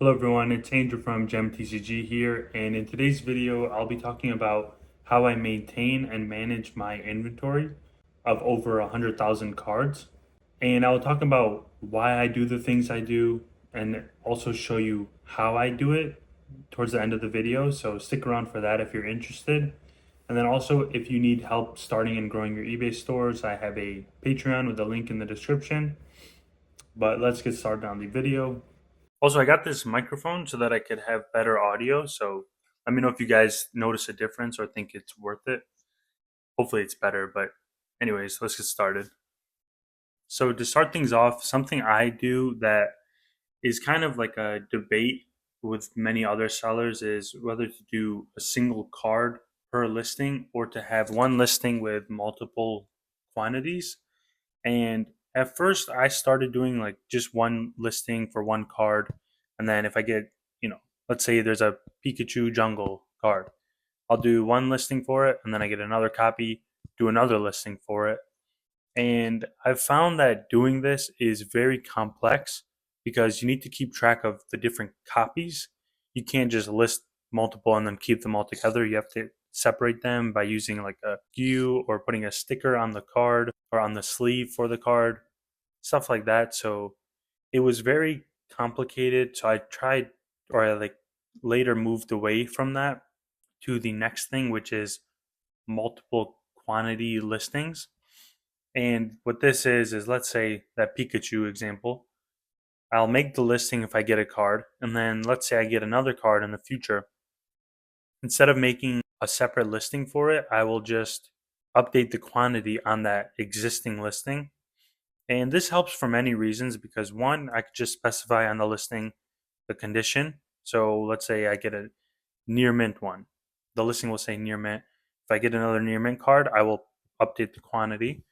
Hello everyone, it's Andrew from GemTCG here, and in today's video I'll be talking about how I maintain and manage my inventory of over 100,000 cards. And I'll talk about why I do the things I do and also show you how I do it towards the end of the video, so stick around for that if you're interested. And then also, if you need help starting and growing your eBay stores, I have a Patreon with a link in the description. But let's get started on the video. Also, I got this microphone so that I could have better audio. So let me know if you guys notice a difference or think it's worth it. Hopefully, it's better. But, anyways, let's get started. So, to start things off, something I do that is kind of like a debate with many other sellers is whether to do a single card per listing or to have one listing with multiple quantities. And at first, I started doing like just one listing for one card. And then if I get, let's say there's a Pikachu jungle card, I'll do one listing for it. And then I get another copy, do another listing for it. And I've found that doing this is very complex because you need to keep track of the different copies. You can't just list multiple and then keep them all together. You have to separate them by using like a SKU or putting a sticker on the card or on the sleeve for the card, stuff like that. So it was very complicated. So I tried, or I like later moved away from that to the next thing, which is multiple quantity listings. And what this is let's say that Pikachu example, I'll make the listing if I get a card, and then let's say I get another card in the future. Instead of making a separate listing for it, I will just update the quantity on that existing listing. And this helps for many reasons because one, I could just specify on the listing the condition. So let's say I get a near mint one. The listing will say near mint. If I get another near mint card, I will update the quantity.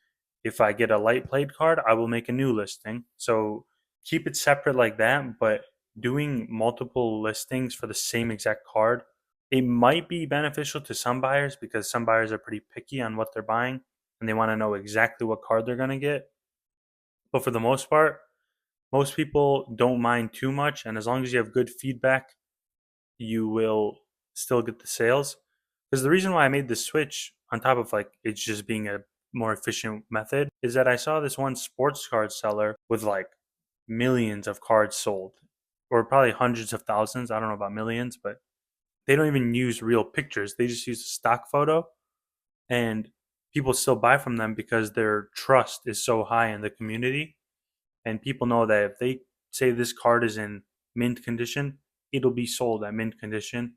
If I get a light played card, I will make a new listing. So keep it separate like that, but doing multiple listings for the same exact card, it might be beneficial to some buyers because some buyers are pretty picky on what they're buying and they want to know exactly what card they're going to get. But for the most part, most people don't mind too much. And as long as you have good feedback, you will still get the sales. Because the reason why I made the switch, on top of like it's just being a more efficient method, is that I saw this one sports card seller with like millions of cards sold, or probably hundreds of thousands. I don't know about millions, but they don't even use real pictures. They just use a stock photo, and people still buy from them because their trust is so high in the community. And people know that if they say this card is in mint condition, it'll be sold at mint condition,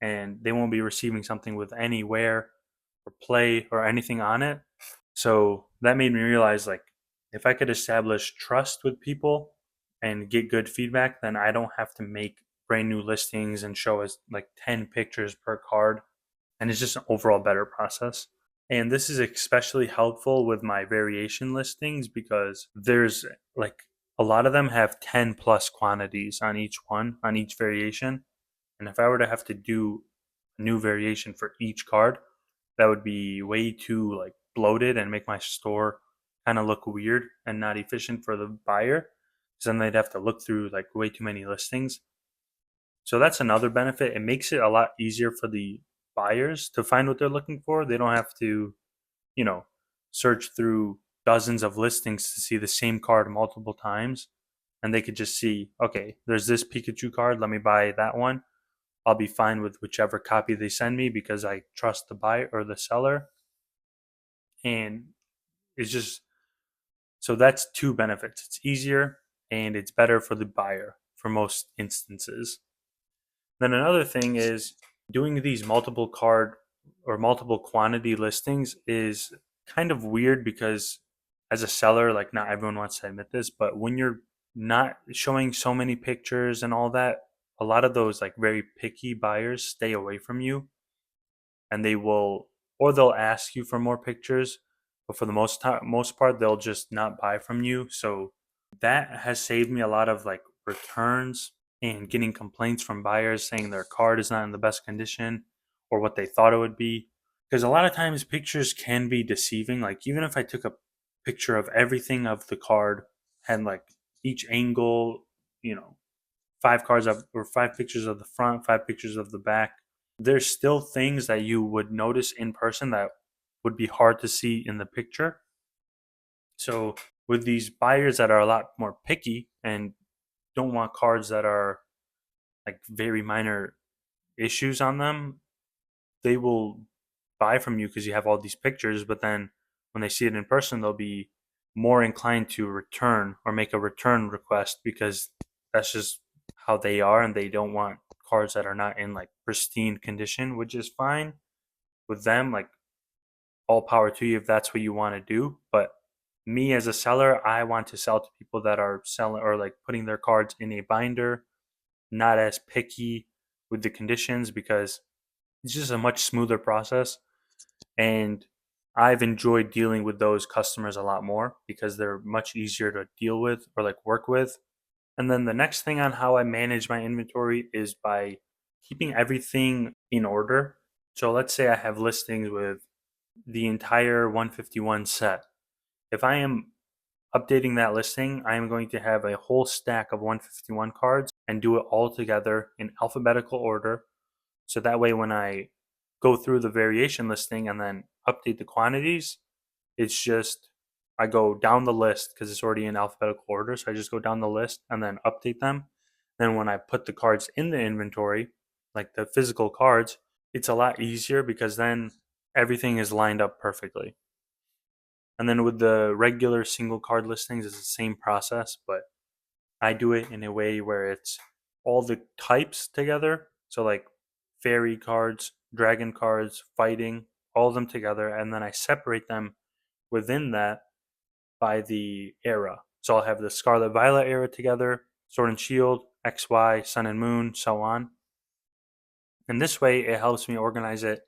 and they won't be receiving something with any wear or play or anything on it. So that made me realize like if I could establish trust with people and get good feedback, then I don't have to make brand new listings and show us like 10 pictures per card. And it's just an overall better process. And this is especially helpful with my variation listings because there's like a lot of them have 10 plus quantities on each one, on each variation. And if I were to have to do a new variation for each card, that would be way too like bloated and make my store kind of look weird and not efficient for the buyer. So then they'd have to look through like way too many listings. So that's another benefit. It makes it a lot easier for the buyers to find what they're looking for. They don't have to, you know, search through dozens of listings to see the same card multiple times. And they could just see, okay, there's this Pikachu card. Let me buy that one. I'll be fine with whichever copy they send me because I trust the buyer or the seller. And it's just so that's two benefits. It's easier and it's better for the buyer for most instances. Then another thing is doing these multiple card or multiple quantity listings is kind of weird because as a seller, like not everyone wants to admit this, but when you're not showing so many pictures and all that, a lot of those like very picky buyers stay away from you and they will or they'll ask you for more pictures, but for the most part they'll just not buy from you. So that has saved me a lot of like returns and getting complaints from buyers saying their card is not in the best condition or what they thought it would be. Because a lot of times pictures can be deceiving. Like even if I took a picture of everything of the card, had like each angle, you know, five cards up or five pictures of the front, five pictures of the back. There's still things that you would notice in person that would be hard to see in the picture. So with these buyers that are a lot more picky and don't want cards that are like very minor issues on them, they will buy from you because you have all these pictures, but then when they see it in person, they'll be more inclined to return or make a return request because that's just how they are and they don't want cards that are not in like pristine condition, which is fine with them. Like all power to you if that's what you want to do. But me as a seller, I want to sell to people that are selling or like putting their cards in a binder, not as picky with the conditions because it's just a much smoother process. And I've enjoyed dealing with those customers a lot more because they're much easier to deal with or like work with. And then the next thing on how I manage my inventory is by keeping everything in order. So let's say I have listings with the entire 151 set. If I am updating that listing, I am going to have a whole stack of 151 cards and do it all together in alphabetical order. So that way, when I go through the variation listing and then update the quantities, it's just I go down the list because it's already in alphabetical order. So I just go down the list and then update them. Then when I put the cards in the inventory, like the physical cards, it's a lot easier because then everything is lined up perfectly. And then with the regular single card listings, it's the same process, but I do it in a way where it's all the types together. So like fairy cards, dragon cards, fighting, all of them together, and then I separate them within that by the era. So I'll have the Scarlet Violet era together, Sword and Shield, XY, Sun and Moon, so on. And this way it helps me organize it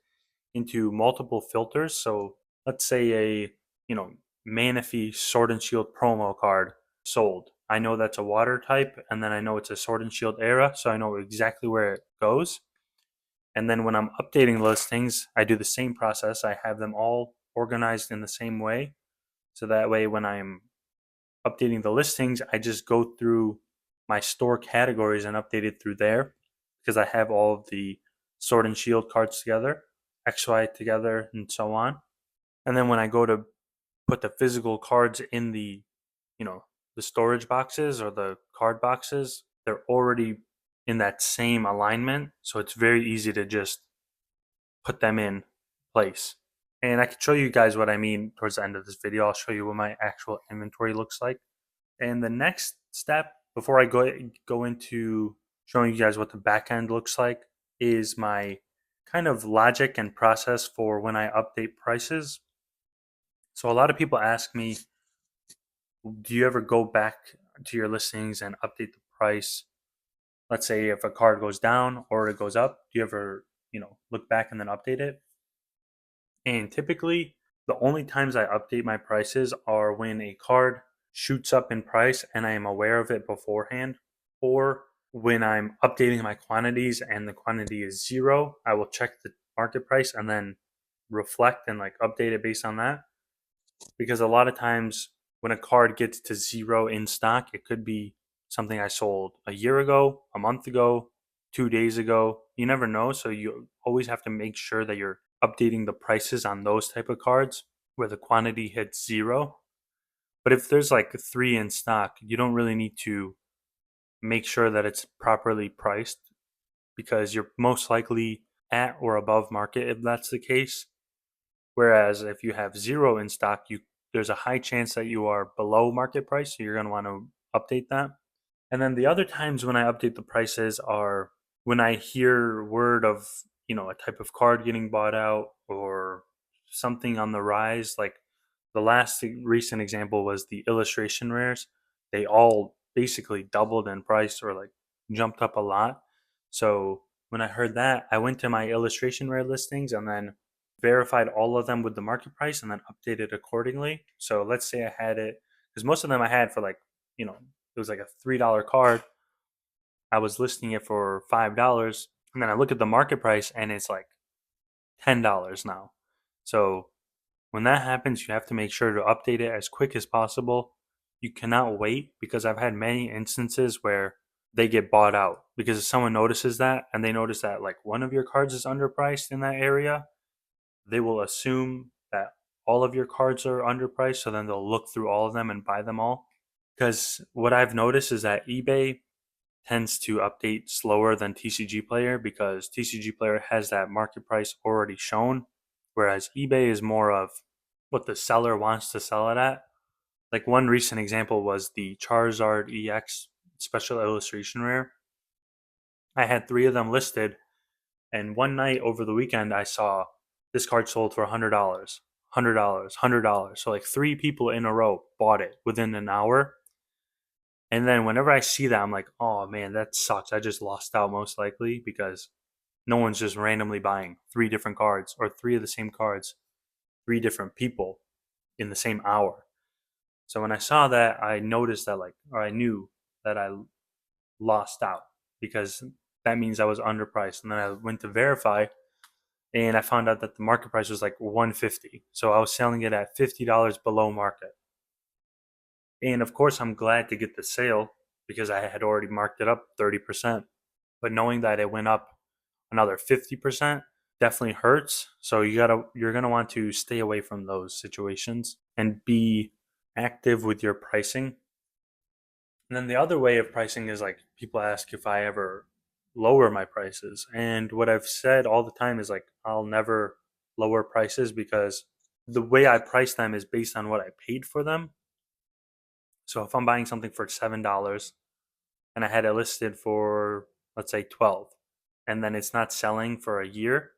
into multiple filters. So let's say a, you know, Manaphy Sword and Shield promo card sold. I know that's a water type, and then I know it's a Sword and Shield era, so I know exactly where it goes. And then when I'm updating listings, I do the same process. I have them all organized in the same way. So that way, when I'm updating the listings, I just go through my store categories and update it through there because I have all of the Sword and Shield cards together, XY together, and so on. And then when I go to put the physical cards in the, you know, the storage boxes or the card boxes, they're already in that same alignment. So it's very easy to just put them in place. And I can show you guys what I mean towards the end of this video. I'll show you what my actual inventory looks like. And the next step before I go into showing you guys what the back end looks like is my kind of logic and process for when I update prices. So a lot of people ask me, do you ever go back to your listings and update the price? Let's say if a card goes down or it goes up, do you ever, look back and then update it? And typically, the only times I update my prices are when a card shoots up in price and I am aware of it beforehand, or when I'm updating my quantities and the quantity is zero, I will check the market price and then reflect and like update it based on that. Because a lot of times when a card gets to zero in stock, it could be something I sold a year ago, a month ago, 2 days ago. You never know. So you always have to make sure that you're updating the prices on those type of cards where the quantity hits zero. But if there's like three in stock, you don't really need to make sure that it's properly priced because you're most likely at or above market if that's the case. Whereas if you have zero in stock, there's a high chance that you are below market price, so you're going to want to update that. And then the other times when I update the prices are when I hear word of, a type of card getting bought out or something on the rise. Like the last recent example was the illustration rares. They all basically doubled in price or like jumped up a lot. So when I heard that, I went to my illustration rare listings and then verified all of them with the market price and then updated accordingly. So let's say I had it because most of them I had for like, it was like a $3 card. I was listing it for $5, and then I look at the market price and it's like $10 now. So when that happens, you have to make sure to update it as quick as possible. You cannot wait because I've had many instances where they get bought out. Because if someone notices that and they notice that like one of your cards is underpriced in that area, they will assume that all of your cards are underpriced. So then they'll look through all of them and buy them all. Because what I've noticed is that eBay tends to update slower than TCG Player because TCG Player has that market price already shown, whereas eBay is more of what the seller wants to sell it at. Like one recent example was the Charizard EX Special Illustration Rare. I had three of them listed, and one night over the weekend, I saw this card sold for $100, $100, $100. So like three people in a row bought it within an hour. And then whenever I see that, I'm like, oh man, that sucks. I just lost out most likely because no one's just randomly buying three different cards or three of the same cards, three different people in the same hour. So when I saw that, I noticed that, like, or I knew that I lost out because that means I was underpriced. And then I went to verify and I found out that the market price was like 150. So I was selling it at $50 below market. And of course, I'm glad to get the sale because I had already marked it up 30%. But knowing that it went up another 50% definitely hurts. So you're gonna want to stay away from those situations and be active with your pricing. And then the other way of pricing is like people ask if I ever lower my prices. And what I've said all the time is like I'll never lower prices because the way I price them is based on what I paid for them. So if I'm buying something for $7 and I had it listed for, let's say, 12, and then it's not selling for a year,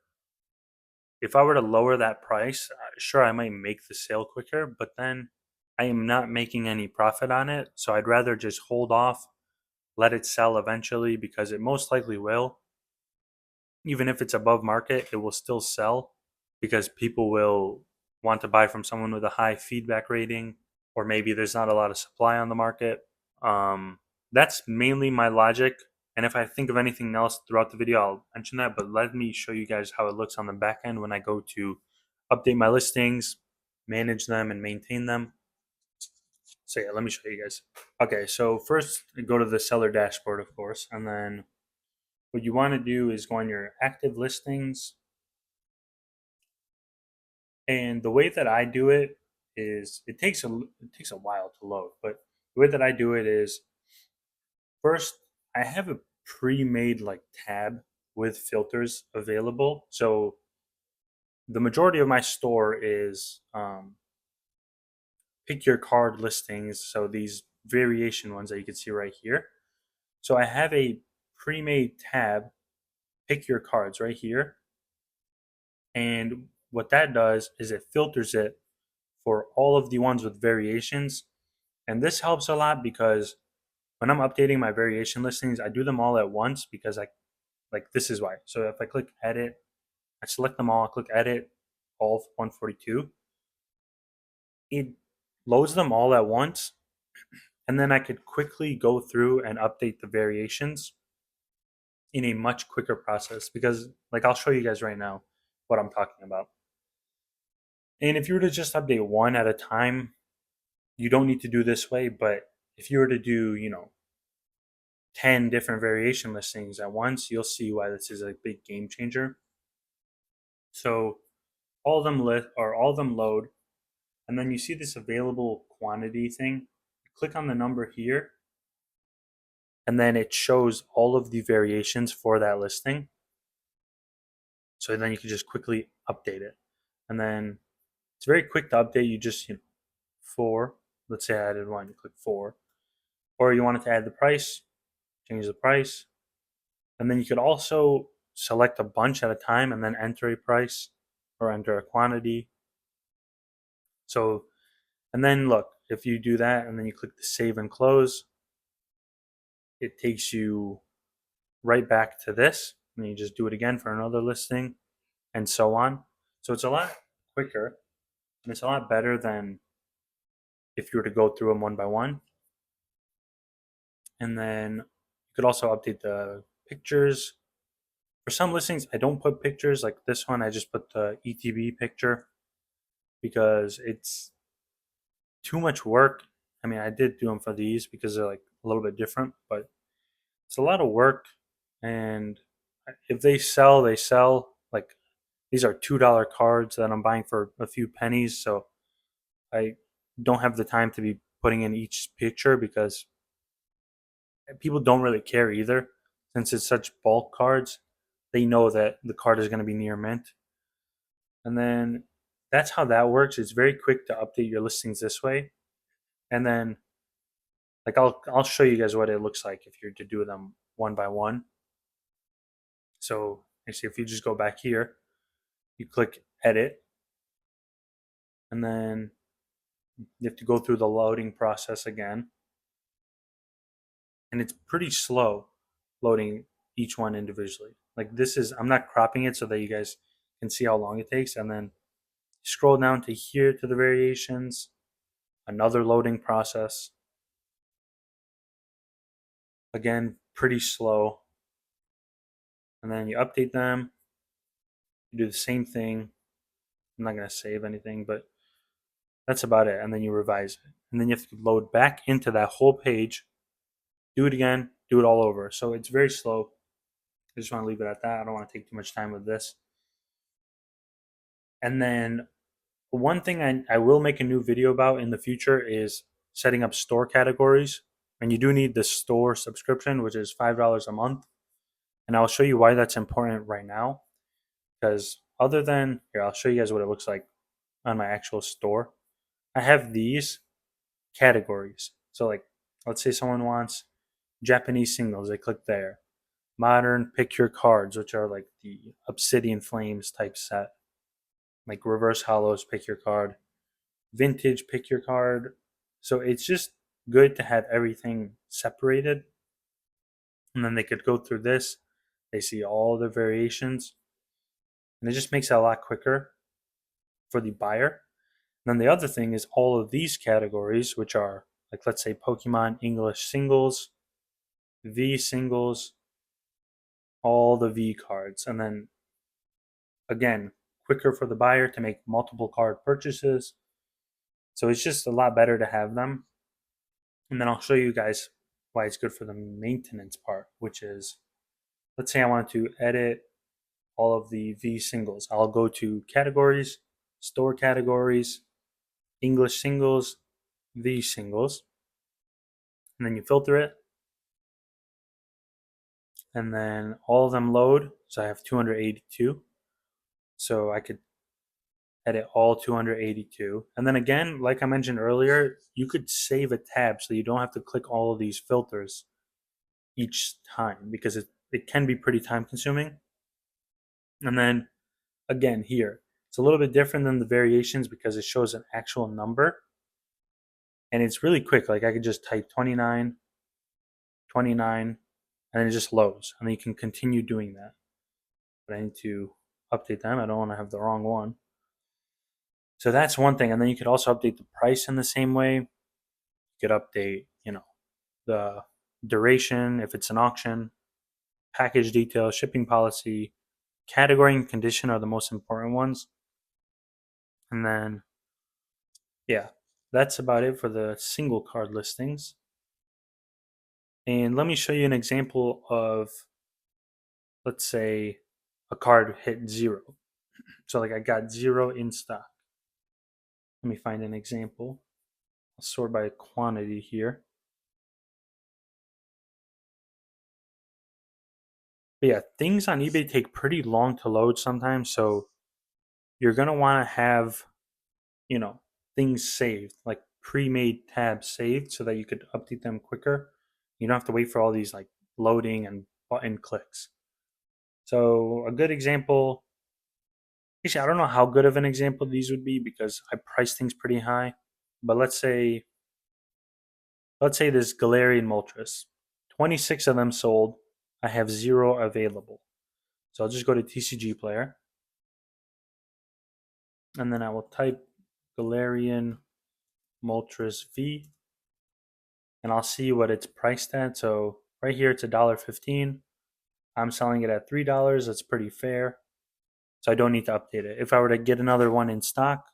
if I were to lower that price, sure, I might make the sale quicker, but then I am not making any profit on it. So I'd rather just hold off, let it sell eventually because it most likely will. Even if it's above market, it will still sell because people will want to buy from someone with a high feedback rating, or maybe there's not a lot of supply on the market. That's mainly my logic. And if I think of anything else throughout the video, I'll mention that. But let me show you guys how it looks on the back end when I go to update my listings, manage them, and maintain them. So yeah, let me show you guys. Okay, so first go to the seller dashboard, of course, and then what you want to do is go on your active listings. And the way that I do it is it takes a while to load, but the way that I do it is first I have a pre-made like tab with filters available. So the majority of my store is pick your card listings. So these variation ones that you can see right here. So I have a pre-made tab, pick your cards right here. And what that does is it filters it for all of the ones with variations. And this helps a lot because when I'm updating my variation listings, I do them all at once because I like this is why. So if I click edit, I select them all, I click edit, all 142, it loads them all at once. And then I could quickly go through and update the variations in a much quicker process because like I'll show you guys right now what I'm talking about. And if you were to just update one at a time, you don't need to do this way, but if you were to do, 10 different variation listings at once, you'll see why this is a big game changer. So all of them all of them load, and then you see this available quantity thing. Click on the number here, and then it shows all of the variations for that listing. So then you can just quickly update it. And then it's very quick to update. You just, four, let's say I added one, you click four. Or you wanted to add the price, change the price. And then you could also select a bunch at a time and then enter a price or enter a quantity. So, and then look, if you do that and then you click the save and close, it takes you right back to this. And you just do it again for another listing and so on. So it's a lot quicker and it's a lot better than if you were to go through them one by one. And then you could also update the pictures. For some listings, I don't put pictures. Like this one, I just put the ETB picture because it's too much work. I mean, I did do them for these because they're like a little bit different, but it's a lot of work, and if they sell, they sell. Like these are $2 cards that I'm buying for a few pennies, so I don't have the time to be putting in each picture because people don't really care either. Since it's such bulk cards, they know that the card is going to be near mint. And then that's how that works. It's very quick to update your listings this way. And then like I'll show you guys what it looks like if you're to do them one by one. So actually if you just go back here, you click edit, and then you have to go through the loading process again. And it's pretty slow loading each one individually. Like this is, I'm not cropping it so that you guys can see how long it takes. And then scroll down to here to the variations, another loading process. Again, pretty slow. And then you update them, you do the same thing. I'm not going to save anything, but that's about it. And then you revise it. And then you have to load back into that whole page, do it again, do it all over. So it's very slow. I just want to leave it at that. I don't want to take too much time with this. And then one thing I will make a new video about in the future is setting up store categories. And you do need the store subscription, which is $5 a month. And I'll show you why that's important right now. Because other than, here, I'll show you guys what it looks like on my actual store. I have these categories. So, like, let's say someone wants Japanese singles, they click there. Modern, pick your cards, which are like the Obsidian Flames type set. Like reverse hollows, pick your card. Vintage, pick your card. So it's just good to have everything separated. And then they could go through this. They see all the variations. And it just makes it a lot quicker for the buyer. And then the other thing is all of these categories, which are like, let's say Pokemon English singles, V singles, all the V cards. And then again, quicker for the buyer to make multiple card purchases. So it's just a lot better to have them. And then I'll show you guys why it's good for the maintenance part, which is, let's say I want to edit all of the V singles. I'll go to categories, store categories, English singles, V singles, and then you filter it. And then all of them load. So I have 282. So I could edit all 282. And then again, like I mentioned earlier, you could save a tab so you don't have to click all of these filters each time because it can be pretty time consuming. And then again, here, it's a little bit different than the variations because it shows an actual number and it's really quick. Like I could just type 29, 29, and then it just loads. And then you can continue doing that. But I need to update them. I don't want to have the wrong one. So that's one thing. And then you could also update the price in the same way. You could update, the duration if it's an auction, package details, shipping policy, category and condition are the most important ones. And then, yeah, that's about it for the single card listings. And let me show you an example of, let's say, a card hit 0. So, like, I got 0 in stock. Let me find an example. I'll sort by quantity here. But yeah, things on eBay take pretty long to load sometimes. So, you're going to want to have, things saved, like pre-made tabs saved so that you could update them quicker. You don't have to wait for all these like loading and button clicks. So a good example, actually, I don't know how good of an example these would be because I price things pretty high. But let's say this Galarian Moltres, 26 of them sold. I have 0 available. So I'll just go to TCG Player, and then I will type Galarian Moltres V, and I'll see what it's priced at. So right here it's $1.15. I'm selling it at $3. That's pretty fair. So I don't need to update it. If I were to get another one in stock,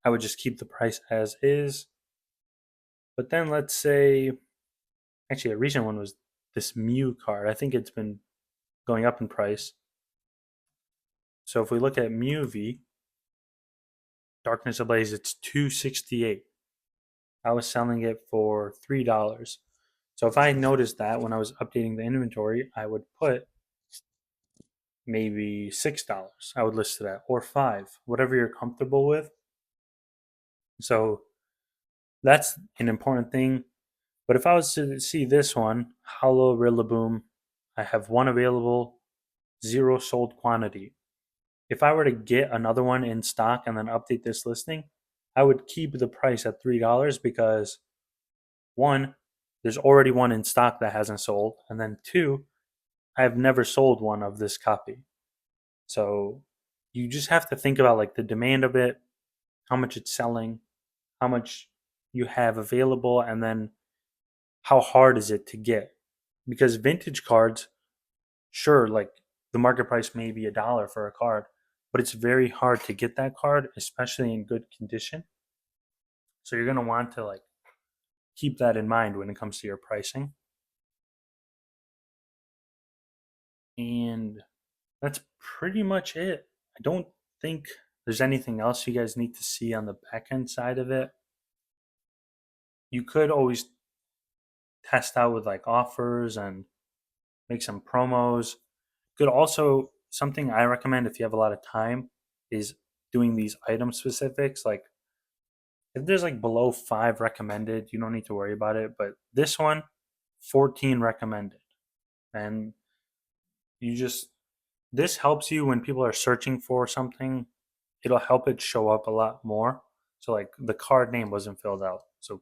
I would just keep the price as is. But then let's say, actually, a recent one was this Mew card. I think it's been going up in price. So if we look at Mew V, Darkness Ablaze, it's $268. I was selling it for $3. So if I noticed that when I was updating the inventory, I would put maybe $6. I would list it at, or 5, whatever you're comfortable with. So that's an important thing. But if I was to see this one, Hollow Rillaboom, I have one available, 0 sold quantity. If I were to get another one in stock and then update this listing, I would keep the price at $3 because one, there's already one in stock that hasn't sold, and then two, I have never sold one of this copy. So you just have to think about like the demand of it, how much it's selling, how much you have available, and then how hard is it to get. Because vintage cards, sure, like the market price may be $1 for a card, but it's very hard to get that card, especially in good condition. So you're going to want to like keep that in mind when it comes to your pricing. And that's pretty much it. I don't think there's anything else you guys need to see on the back end side of it. You could always test out with like offers and make some promos. Could also, something I recommend if you have a lot of time is doing these item specifics. Like if there's like below 5 recommended, you don't need to worry about it. But this one, 14 recommended. And you just, this helps you when people are searching for something. It'll help it show up a lot more. So like the card name wasn't filled out. So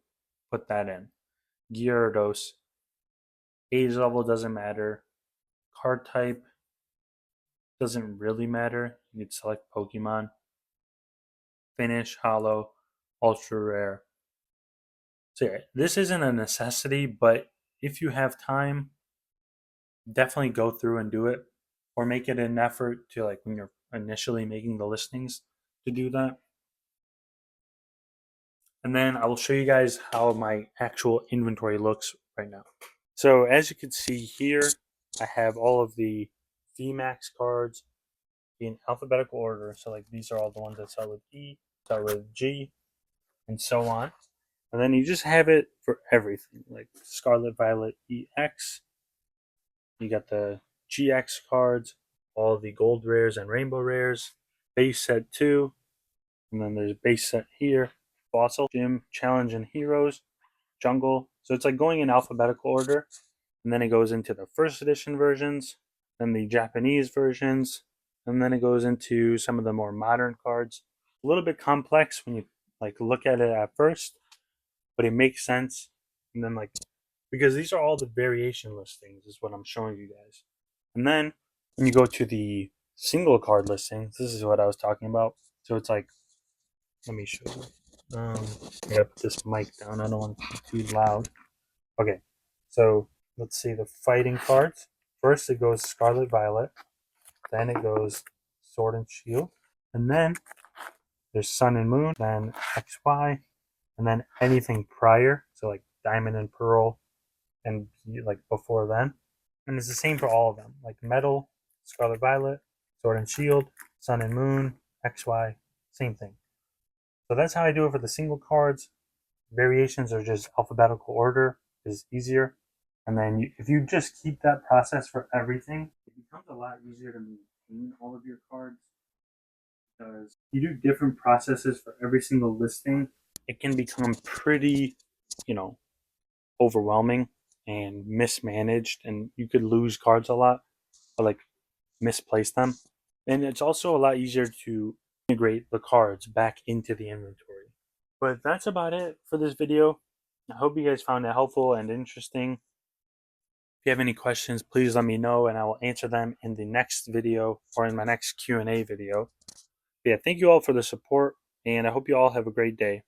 put that in. Gyarados. Age level doesn't matter. Card type doesn't really matter. You could select Pokemon. Finish, Hollow, Ultra Rare. So yeah, this isn't a necessity, but if you have time, definitely go through and do it. Or make it an effort to like when you're initially making the listings to do that. And then I will show you guys how my actual inventory looks right now. So as you can see here, I have all of the VMAX cards in alphabetical order. So like these are all the ones that start with E, start with G, and so on. And then you just have it for everything, like Scarlet Violet EX. You got the GX cards, all the gold rares and rainbow rares, base set 2, and then there's base set here, Fossil, Gym, Challenge, and Heroes, Jungle. So it's like going in alphabetical order, and then it goes into the first edition versions, then the Japanese versions, and then it goes into some of the more modern cards. A little bit complex when you like look at it at first, but it makes sense. And then like because these are all the variation listings is what I'm showing you guys. And then when you go to the single card listings, this is what I was talking about. So it's like, let me show you. I gotta put this mic down. I don't want it to be too loud. Okay, so let's see the fighting cards. First it goes Scarlet Violet, then it goes Sword and Shield, and then there's Sun and Moon, then XY, and then anything prior, so like Diamond and Pearl, and like before then. And it's the same for all of them, like Metal, Scarlet Violet, Sword and Shield, Sun and Moon, XY, same thing. So that's how I do it for the single cards. Variations are just alphabetical order is easier. And then if you just keep that process for everything, it becomes a lot easier to maintain all of your cards. Because you do different processes for every single listing, it can become pretty, overwhelming and mismanaged, and you could lose cards a lot or like misplace them. And it's also a lot easier to integrate the cards back into the inventory. But that's about it for this video. I hope you guys found it helpful and interesting. If you have any questions, please let me know and I will answer them in the next video or in my next Q&A video. But yeah, thank you all for the support and I hope you all have a great day.